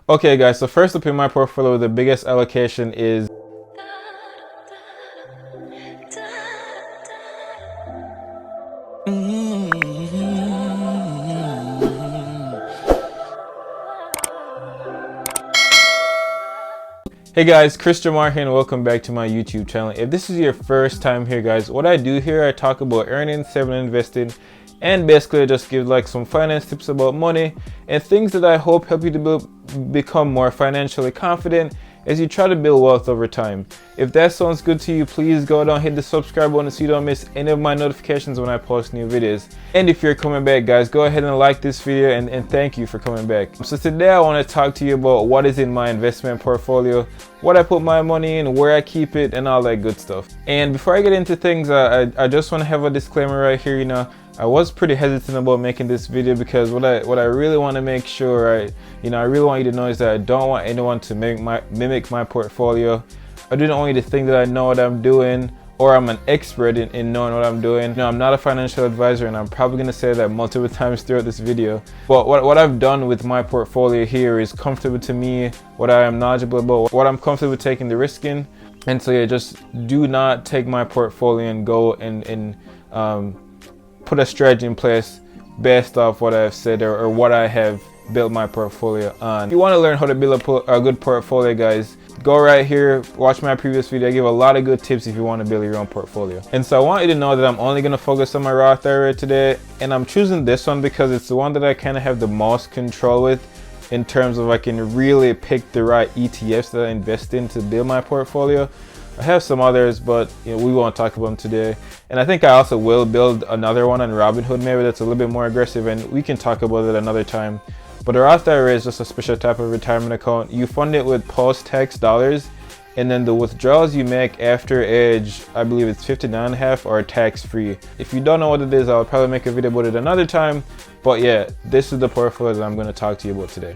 Okay guys, so first up in my portfolio, the biggest allocation is Hey guys, Chris Jamar here and welcome back to my YouTube channel. If this is your first time here guys, what I do here, I talk about earning, saving, and investing, and basically I just give like some finance tips about money and things that I hope help you to become more financially confident as you try to build wealth over time. If that sounds good to you, please go down, hit the subscribe button so you don't miss any of my notifications when I post new videos. And if you're coming back guys, go ahead and like this video and thank you for coming back. So today I want to talk to you about what is in my investment portfolio, what I put my money in, where I keep it, and all that good stuff. And before I get into things, I just want to have a disclaimer right here. I was pretty hesitant about making this video because what I really want to make sure I really want you to know is that I don't want anyone to mimic my portfolio. I didn't want you to think that I know what I'm doing or I'm an expert in knowing what I'm doing. I'm not a financial advisor, and I'm probably going to say that multiple times throughout this video. But what I've done with my portfolio here is comfortable to me, what I am knowledgeable about, what I'm comfortable with taking the risk in. And so yeah, just do not take my portfolio and go and put a strategy in place based off what I've said or what I have built my portfolio on. If you want to learn how to build a good portfolio guys, go right here, watch my previous video. I give a lot of good tips if you want to build your own portfolio. And so I want you to know that I'm only going to focus on my Roth IRA today, and I'm choosing this one because it's the one that I kind of have the most control with in terms of I can really pick the right ETFs that I invest in to build my portfolio. I have some others, but we won't talk about them today. And I think I also will build another one on Robinhood maybe that's a little bit more aggressive, and we can talk about it another time. But a Roth IRA is just a special type of retirement account. You fund it with post-tax dollars, and then the withdrawals you make after age, I believe it's 59.5, are tax-free. If you don't know what it is, I'll probably make a video about it another time. But yeah, this is the portfolio that I'm going to talk to you about today.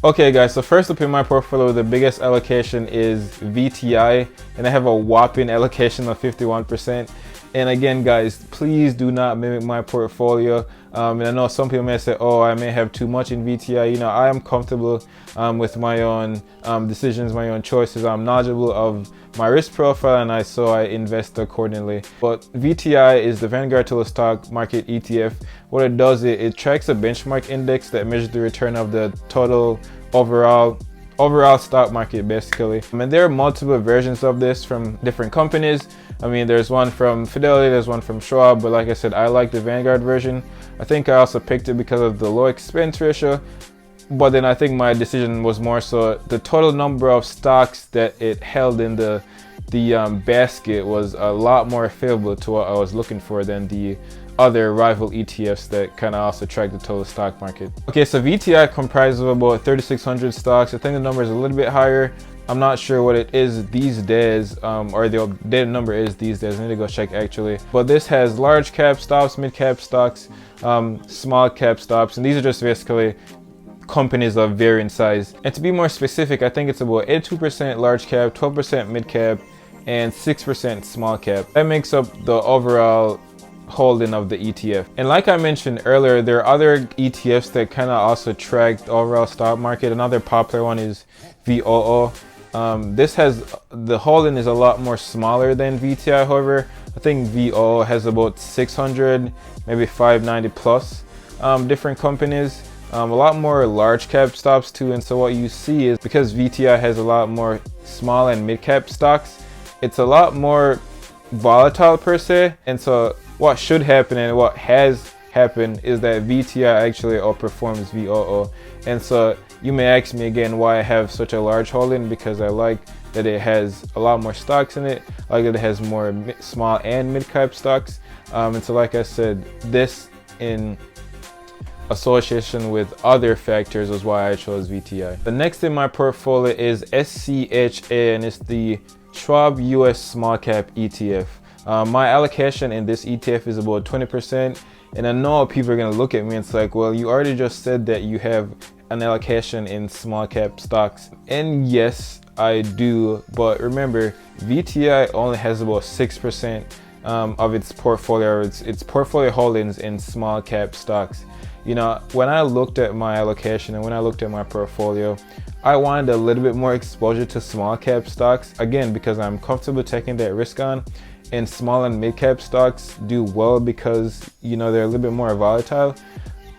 Okay guys, so first up in my portfolio, the biggest allocation is VTI, and I have a whopping allocation of 51%. And again guys, please do not mimic my portfolio. And I know some people may say, oh, I may have too much in VTI. I am comfortable with my own decisions, my own choices. I'm knowledgeable of my risk profile, and so I invest accordingly. But VTI is the Vanguard Total Stock Market ETF. What it does, it tracks a benchmark index that measures the return of the total overall stock market basically. And there are multiple versions of this from different companies. There's one from Fidelity, there's one from Schwab, but like I said, I like the Vanguard version. I think I also picked it because of the low expense ratio, but then I think my decision was more so the total number of stocks that it held in the basket was a lot more favorable to what I was looking for than the other rival ETFs that kind of also track the total stock market. Okay, so VTI comprises of about 3,600 stocks. I think the number is a little bit higher. I'm not sure what it is these days, or the updated number is these days. I need to go check actually. But this has large cap stocks, mid cap stocks, small cap stocks, and these are just basically companies of varying size. And to be more specific, I think it's about 82% large cap, 12% mid cap, and 6% small cap. That makes up the overall holding of the ETF. And like I mentioned earlier, there are other ETFs that kind of also track the overall stock market. Another popular one is VOO. The holding is a lot more smaller than VTI. However, I think VOO has about 600, maybe 590 plus different companies. A lot more large cap stocks too. And so what you see is, because VTI has a lot more small and mid cap stocks, it's a lot more volatile per se. And so what should happen and what has happened is that VTI actually outperforms VOO. And so you may ask me again why I have such a large holding, because I like that it has a lot more stocks in it. I like that it has more small and mid cap stocks. And so like I said, this in association with other factors was why I chose VTI. The next in my portfolio is SCHA, and it's the Schwab US Small Cap ETF. My allocation in this ETF is about 20%, and I know people are going to look at me and it's like, well, you already just said that you have an allocation in small cap stocks. And yes, I do, but remember, VTI only has about 6% of its portfolio, its portfolio holdings in small cap stocks. When I looked at my allocation and when I looked at my portfolio, I wanted a little bit more exposure to small cap stocks, again, because I'm comfortable taking that risk on, and small and mid cap stocks do well because, you know, they're a little bit more volatile.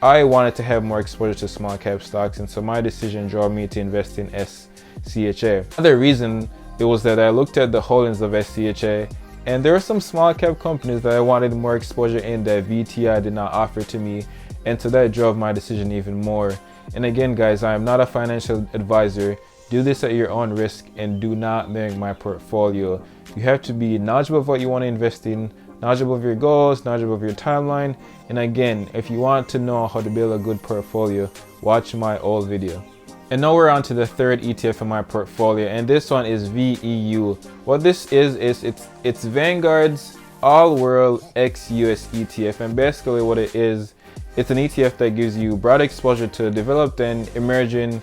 I wanted to have more exposure to small cap stocks, and so my decision drove me to invest in SCHA. Another reason it was that I looked at the holdings of SCHA, and there are some small cap companies that I wanted more exposure in that VTI did not offer to me, and so that drove my decision even more. And again, guys, I am not a financial advisor. Do this at your own risk and do not mimic my portfolio. You have to be knowledgeable of what you want to invest in, knowledgeable of your goals, knowledgeable of your timeline. And again, if you want to know how to build a good portfolio, watch my old video. And now we're on to the third ETF in my portfolio, and this one is VEU. What this is it's Vanguard's All World ex-US ETF, and basically what it is, it's an ETF that gives you broad exposure to developed and emerging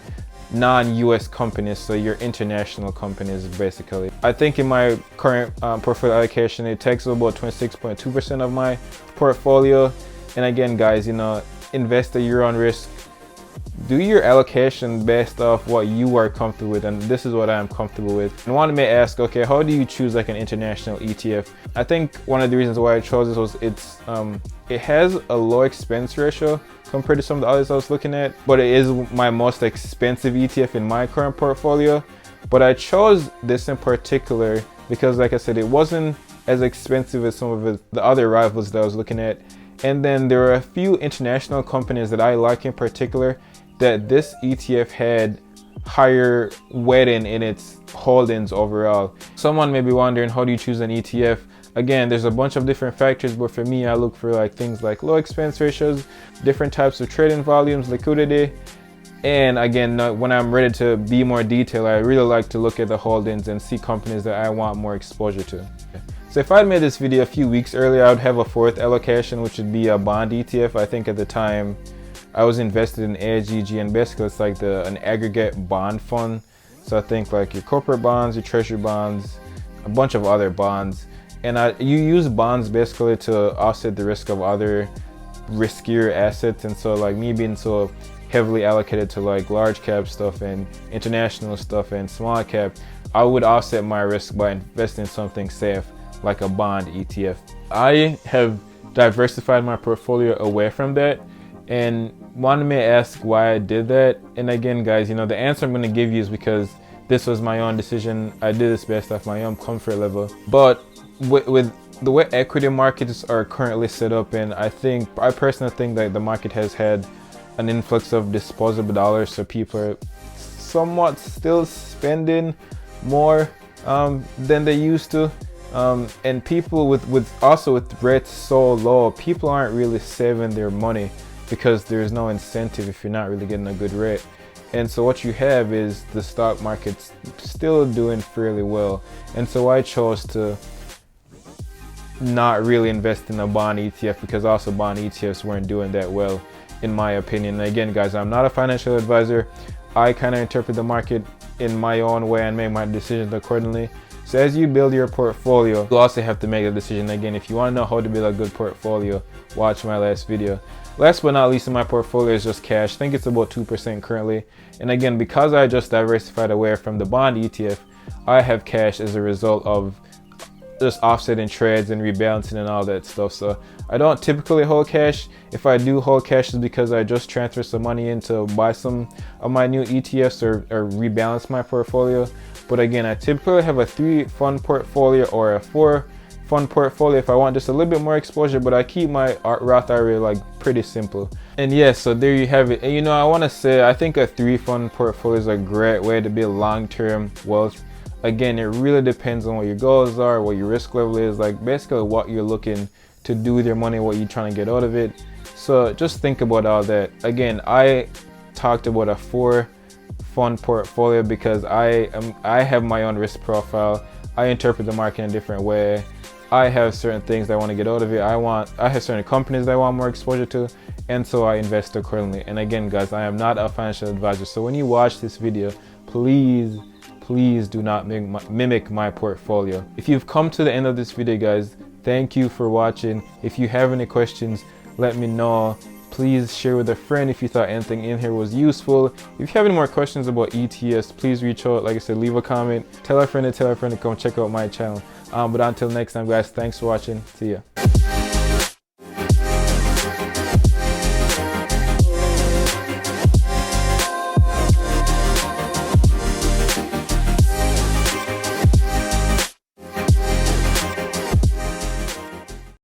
non-US companies, so your international companies basically. I think in my current portfolio allocation, it takes about 26.2% of my portfolio. And again, guys, you know, invest at your own risk. Do your allocation based off what you are comfortable with, and this is what I'm comfortable with. And one may ask, okay, how do you choose like an international ETF? I think one of the reasons why I chose this was it has a low expense ratio compared to some of the others I was looking at, but it is my most expensive ETF in my current portfolio. But I chose this in particular because, like I said, it wasn't as expensive as some of the other rivals that I was looking at. And then there are a few international companies that I like in particular that this ETF had higher weighting in its holdings overall. Someone may be wondering, how do you choose an ETF? Again, there's a bunch of different factors, but for me, I look for like things like low expense ratios, different types of trading volumes, liquidity. And again, when I'm ready to be more detailed, I really like to look at the holdings and see companies that I want more exposure to. So if I'd made this video a few weeks earlier, I would have a fourth allocation, which would be a bond ETF. I think at the time I was invested in AGG, and basically it's like an aggregate bond fund. So I think like your corporate bonds, your treasury bonds, a bunch of other bonds. And you use bonds basically to offset the risk of other riskier assets. And so like me being so heavily allocated to like large cap stuff and international stuff and small cap, I would offset my risk by investing in something safe like a bond ETF. I have diversified my portfolio away from that, and one may ask why I did that. And again, guys, you know, the answer I'm going to give you is because this was my own decision. I did this based off my own comfort level. But with the way equity markets are currently set up, and I personally think that the market has had an influx of disposable dollars, so people are somewhat still spending more than they used to. And people with rates so low, people aren't really saving their money because there's no incentive if you're not really getting a good rate. And so what you have is the stock market's still doing fairly well. And so I chose to not really invest in a bond ETF because also bond ETFs weren't doing that well, in my opinion. And again, guys, I'm not a financial advisor. I kind of interpret the market in my own way and make my decisions accordingly. So as you build your portfolio, you also have to make a decision. Again, if you want to know how to build a good portfolio, watch my last video. Last but not least in my portfolio is just cash. I think it's about 2% currently. And again, because I just diversified away from the bond ETF, I have cash as a result of just offsetting trades and rebalancing and all that stuff. So I don't typically hold cash. If I do hold cash, it's because I just transfer some money in to buy some of my new ETFs or rebalance my portfolio. But again, I typically have a 3-fund portfolio or a 4-fund portfolio if I want just a little bit more exposure, but I keep my Roth IRA like pretty simple. And yes, so there you have it. And you know, I want to say I think a 3-fund portfolio is a great way to build long-term wealth. Again, it really depends on what your goals are, what your risk level is, like basically what you're looking to do with your money, what you're trying to get out of it. So just think about all that. Again, I talked about a 4-fund portfolio because I have my own risk profile. I interpret the market in a different way. I have certain things that I want to get out of it. I have certain companies that I want more exposure to, and so I invest accordingly. And again, guys, I am not a financial advisor. So when you watch this video, please do not mimic my portfolio. If you've come to the end of this video, guys, thank you for watching. If you have any questions, let me know. Please share with a friend if you thought anything in here was useful. If you have any more questions about ETFs, please reach out. Like I said, leave a comment, tell a friend to come check out my channel. But until next time, guys, thanks for watching. See ya.